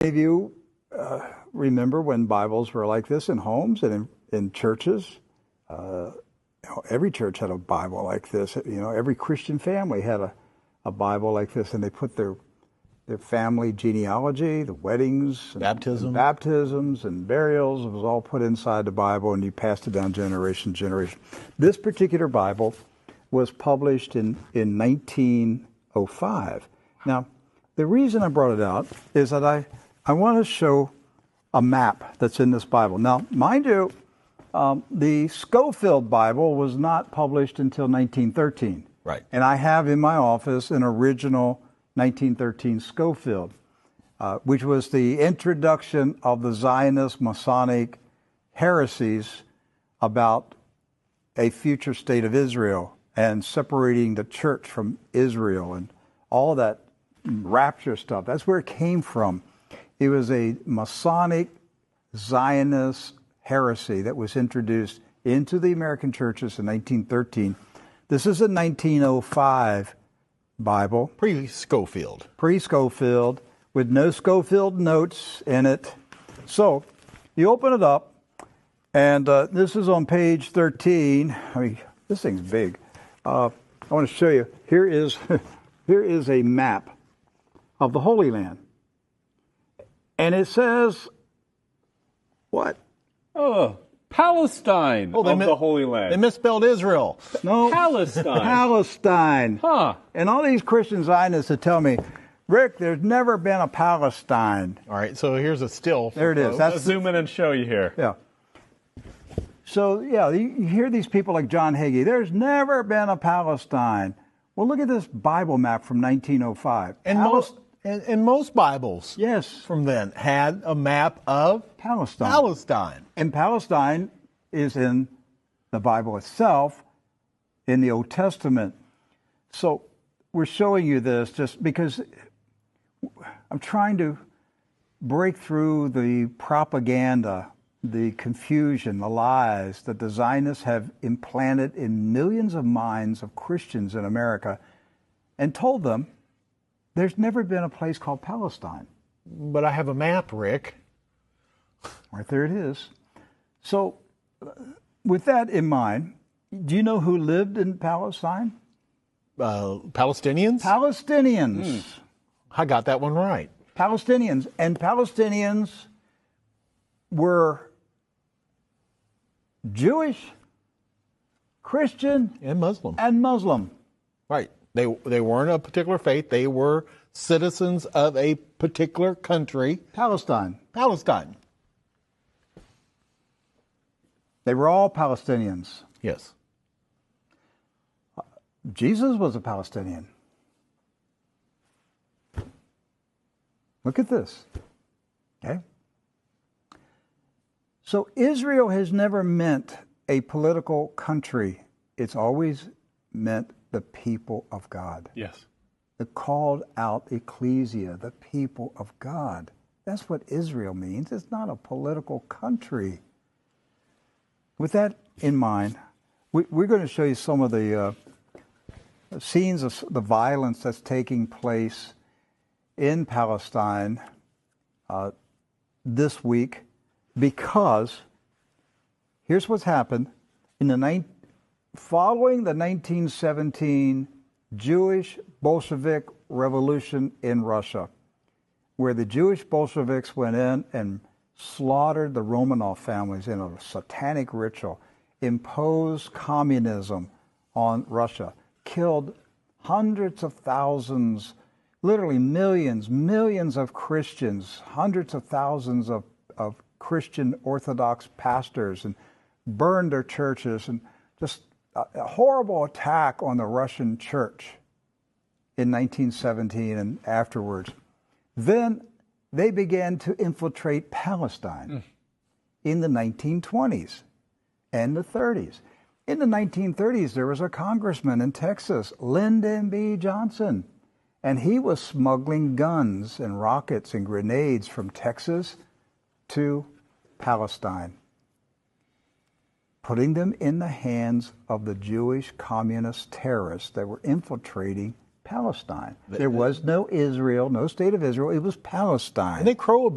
If you remember when Bibles were like this in homes and in churches, every church had a Bible like this. Every Christian family had a Bible like this, and they put their family genealogy, the weddings, baptisms and burials. It was all put inside the Bible, and you passed it down generation to generation. This particular Bible was published in 1905. Now, the reason I brought it out is that I want to show a map that's in this Bible. Now, mind you, the Scofield Bible was not published until 1913. Right. And I have in my office an original 1913 Scofield, which was the introduction of the Zionist Masonic heresies about a future state of Israel and separating the church from Israel and all that rapture stuff. That's where it came from. It was a Masonic Zionist heresy that was introduced into the American churches in 1913. This is a 1905 Bible. Pre-Scofield. Pre-Scofield, with no Scofield notes in it. So, you open it up, and this is on page 13. I mean, this thing's big. I want to show you. Here is a map of the Holy Land. And it says, what? Oh, Palestine of the Holy Land. They misspelled Israel. No. Palestine. Palestine. Huh. And all these Christian Zionists that tell me, Rick, there's never been a Palestine. All right, so here's a still. There it is. Let's zoom in and show you here. Yeah. So, yeah, you hear these people like John Hagee, there's never been a Palestine. Well, look at this Bible map from 1905. And most Bibles, yes, from then had a map of Palestine. And Palestine is in the Bible itself, in the Old Testament. So we're showing you this just because I'm trying to break through the propaganda, the confusion, the lies that the Zionists have implanted in millions of minds of Christians in America, and told them there's never been a place called Palestine. But I have a map, Rick. Right there it is. So, with that in mind, do you know who lived in Palestine? Palestinians? Palestinians. I got that one right. Palestinians. And Palestinians were Jewish, Christian, and Muslim. Right. They weren't a particular faith. They were citizens of a particular country. Palestine. They were all Palestinians. Yes. Jesus was a Palestinian. Look at this. Okay? So Israel has never meant a political country. It's always meant the people of God. Yes. The called out ecclesia, the people of God. That's what Israel means. It's not a political country. With that in mind, we're going to show you some of the scenes of the violence that's taking place in Palestine this week, because here's what's happened. Following the 1917 Jewish Bolshevik Revolution in Russia, where the Jewish Bolsheviks went in and slaughtered the Romanov families in a satanic ritual, imposed communism on Russia, killed hundreds of thousands, literally millions of Christians, hundreds of thousands of Christian Orthodox pastors, and burned their churches, and just a horrible attack on the Russian church in 1917 and afterwards. Then they began to infiltrate Palestine in the 1920s and the 30s. In the 1930s, there was a congressman in Texas, Lyndon B. Johnson, and he was smuggling guns and rockets and grenades from Texas to Palestine, putting them in the hands of the Jewish communist terrorists that were infiltrating Palestine. There was no Israel, no state of Israel. It was Palestine. And they crow about